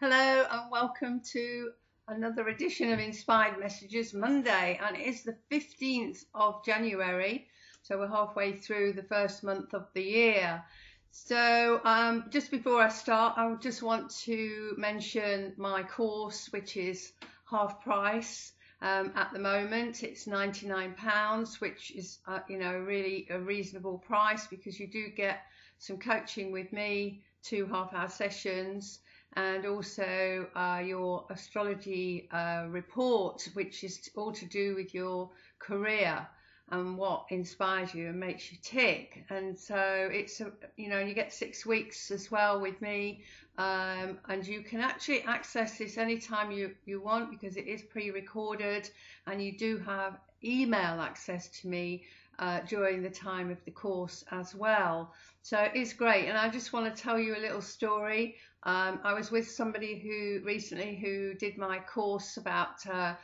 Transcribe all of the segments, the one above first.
Hello and welcome to another edition of Inspired Messages Monday, and it is the 15th of January, so we're halfway through the first month of the year. So just before I start, I just want to mention my course, which is half price at the moment. It's £99, which is really a reasonable price because you do get some coaching with me, 2 half-hour sessions, and also your astrology report, which is all to do with your career and what inspires you and makes you tick. And so it's you get 6 weeks as well with me, and you can actually access this anytime you want because it is pre-recorded, and you do have email access to me during the time of the course as well. So it's great, and I just want to tell you a little story. I was with somebody who did my course about a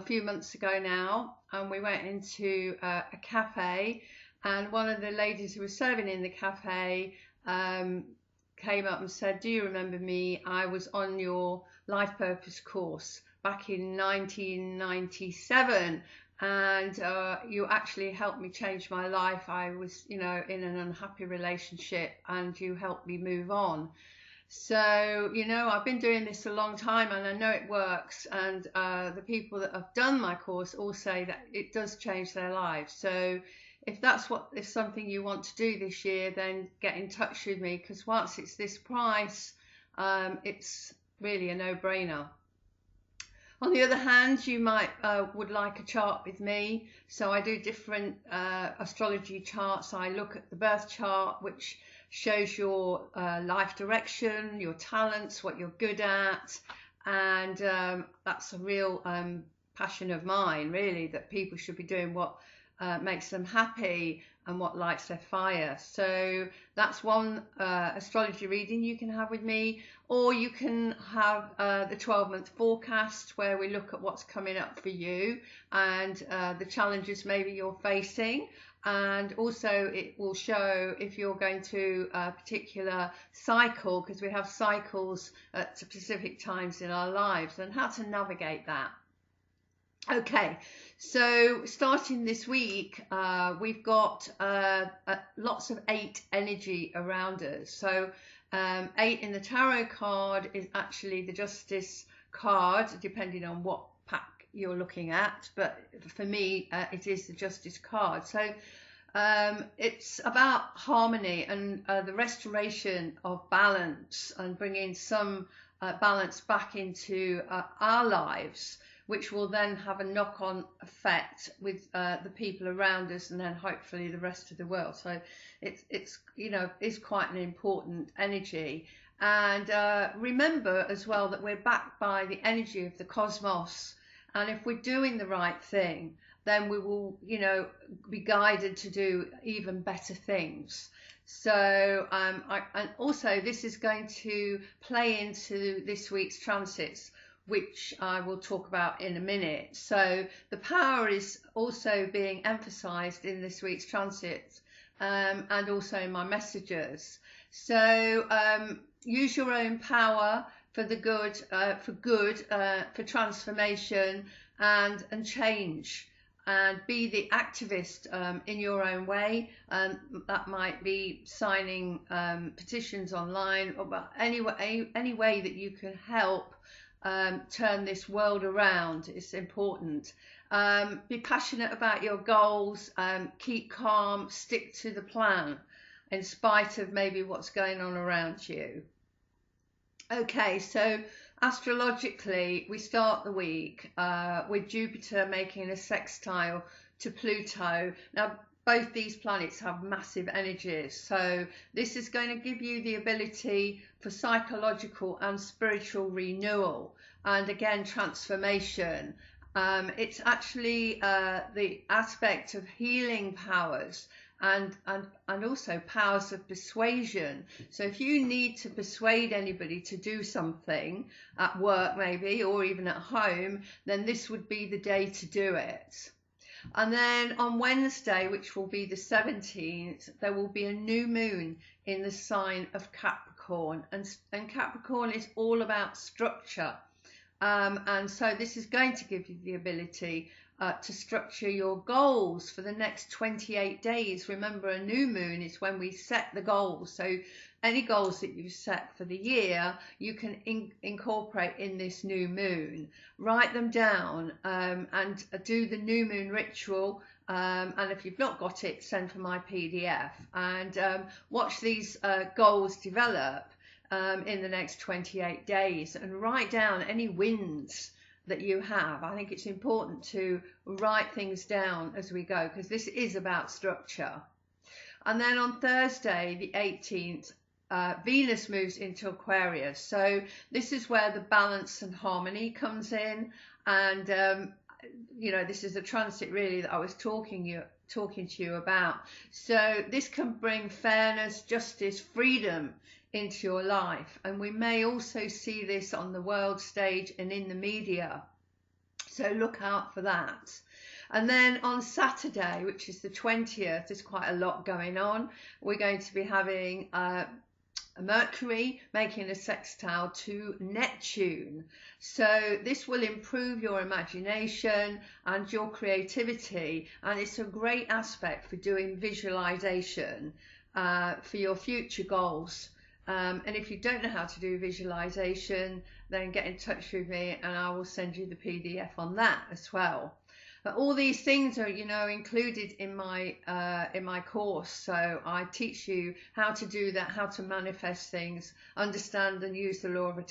few months ago now, and we went into a cafe, and one of the ladies who was serving in the cafe came up and said, "Do you remember me? I was on your life purpose course back in 1997. And you actually helped me change my life. I was, in an unhappy relationship, and you helped me move on." So, I've been doing this a long time, and I know it works. And the people that have done my course all say that it does change their lives. So if is something you want to do this year, then get in touch with me, because once it's this price, it's really a no-brainer. On the other hand, you might would like a chart with me. So I do different astrology charts. I look at the birth chart, which shows your life direction, your talents, what you're good at. And that's a real passion of mine, really, that people should be doing what makes them happy and what lights their fire. So that's one astrology reading you can have with me, or you can have the 12-month forecast, where we look at what's coming up for you and the challenges maybe you're facing. And also it will show if you're going through a particular cycle, because we have cycles at specific times in our lives, and how to navigate that. Okay, so starting this week, we've got lots of 8 energy around us. So 8 in the tarot card is actually the Justice card, depending on what pack you're looking at. But for me, it is the Justice card. So it's about harmony and the restoration of balance, and bringing some balance back into our lives, which will then have a knock-on effect with the people around us, and then hopefully the rest of the world. So it's quite an important energy. And remember as well that we're backed by the energy of the cosmos, and if we're doing the right thing, then we will be guided to do even better things. So and also this is going to play into this week's transits, which I will talk about in a minute. So the power is also being emphasized in this week's transit, and also in my messages. So use your own power for the good, for transformation and change, and be the activist in your own way. That might be signing petitions online, or any way that you can help turn this world around. It's important. Be passionate about your goals, keep calm, stick to the plan in spite of maybe what's going on around you. Okay, so astrologically, we start the week with Jupiter making a sextile to Pluto. Now, both these planets have massive energies, so this is going to give you the ability for psychological and spiritual renewal, and again transformation. It's actually the aspect of healing powers and also powers of persuasion. So if you need to persuade anybody to do something at work maybe, or even at home, then this would be the day to do it. And then on Wednesday, which will be the 17th, there will be a new moon in the sign of Capricorn. Capricorn, and Capricorn is all about structure. And so this is going to give you the ability to structure your goals for the next 28 days. Remember, a new moon is when we set the goals. So any goals that you set for the year, you can incorporate in this new moon. Write them down and do the new moon ritual. And if you've not got it, send for my PDF and watch these goals develop in the next 28 days and write down any wins that you have. I think it's important to write things down as we go, because this is about structure. And then on Thursday, the 18th, Venus moves into Aquarius. So this is where the balance and harmony comes in. And, you know, this is a transit really that I was talking to you about. So this can bring fairness, justice, freedom into your life, and we may also see this on the world stage and in the media, so look out for that. And then on Saturday, which is the 20th, there's quite a lot going on. We're going to be having Mercury making a sextile to Neptune, so this will improve your imagination and your creativity, and it's a great aspect for doing visualization for your future goals. And if you don't know how to do visualization, then get in touch with me and I will send you the PDF on that as well. But all these things are, you know, included in my course. So I teach you how to do that, how to manifest things, understand and use the law of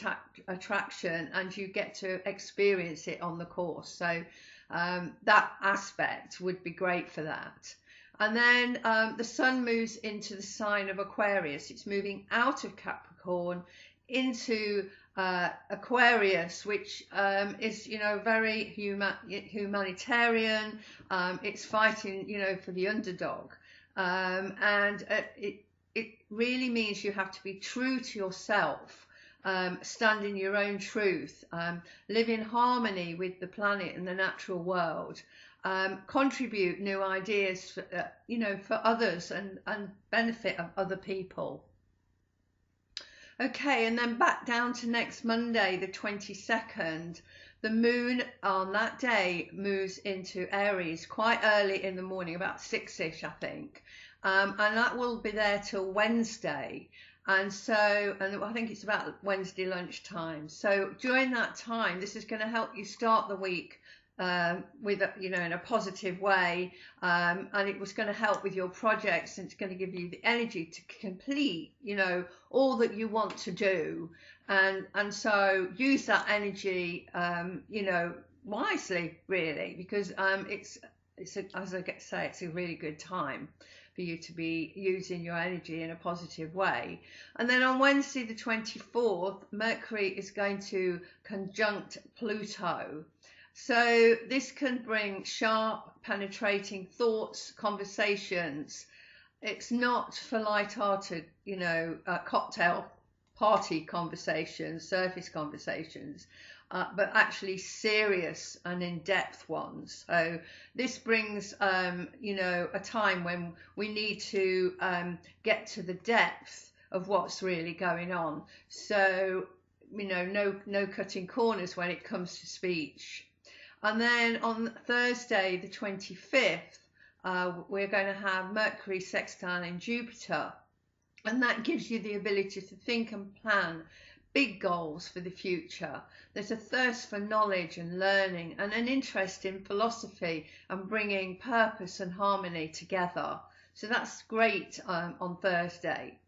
attraction, and you get to experience it on the course. So that aspect would be great for that. And then the sun moves into the sign of Aquarius. It's moving out of Capricorn into Aquarius, which is, you know, very humanitarian. It's fighting, you know, for the underdog. And it really means you have to be true to yourself, stand in your own truth, live in harmony with the planet and the natural world. Contribute new ideas for, you know, for others and benefit of other people. Okay, and then back down to next Monday, the 22nd. The moon on that day moves into Aries quite early in the morning, about 6ish, I think. And that will be there till Wednesday. And so, and I think it's about Wednesday lunchtime. So during that time, this is going to help you start the week with, you know, in a positive way, and it was going to help with your projects, and it's going to give you the energy to complete, you know, all that you want to do, and so use that energy, you know, wisely, really, because it's as I say, it's a really good time for you to be using your energy in a positive way. And then on Wednesday the 24th, Mercury is going to conjunct Pluto. So this can bring sharp, penetrating thoughts, conversations. It's not for light-hearted, you know, cocktail party conversations, surface conversations, but actually serious and in-depth ones. So this brings, you know, a time when we need to get to the depth of what's really going on. So, you know, no cutting corners when it comes to speech. And then on Thursday, the 25th, we're going to have Mercury sextile in Jupiter. And that gives you the ability to think and plan big goals for the future. There's a thirst for knowledge and learning, and an interest in philosophy and bringing purpose and harmony together. So that's great on Thursday.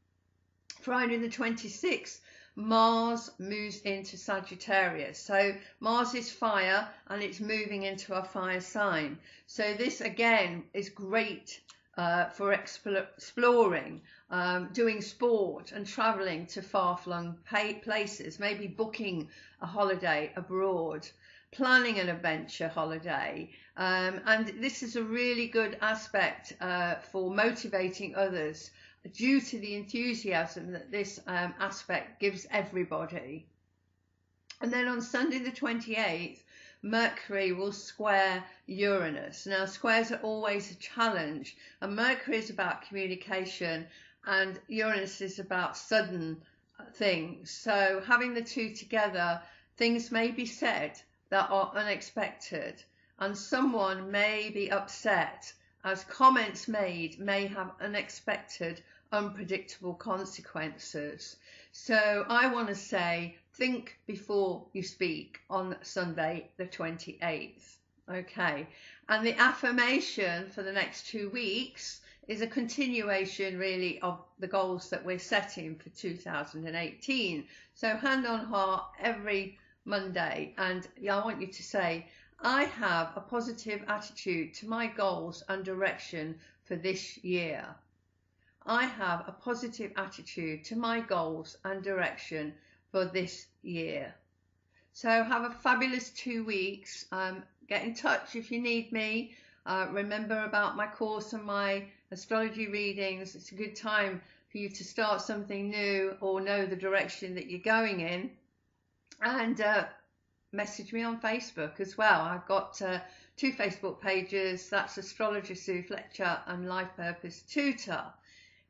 Friday the 26th, Mars moves into Sagittarius. So Mars is fire and it's moving into a fire sign. So this again is great for exploring, doing sport and traveling to far-flung places, maybe booking a holiday abroad, planning an adventure holiday. And this is a really good aspect for motivating others, due to the enthusiasm that this aspect gives everybody. And then on Sunday the 28th, Mercury will square Uranus. Now, squares are always a challenge, and Mercury is about communication, and Uranus is about sudden things. So having the two together, things may be said that are unexpected, and someone may be upset as comments made may have unexpected, unpredictable consequences. So I want to say, think before you speak on Sunday the 28th. Okay, and the affirmation for the next 2 weeks is a continuation really of the goals that we're setting for 2018. So hand on heart every Monday, and I want you to say, I have a positive attitude to my goals and direction for this year. I have a positive attitude to my goals and direction for this year. So have a fabulous 2 weeks. Get in touch if you need me. Remember about my course and my astrology readings. It's a good time for you to start something new or know the direction that you're going in. And message me on Facebook as well. I've got 2 Facebook pages. That's Astrologer Sue Fletcher and Life Purpose Tutor.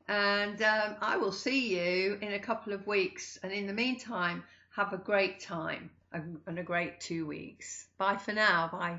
And I will see you in a couple of weeks. And in the meantime, have a great time and a great 2 weeks. Bye for now. Bye.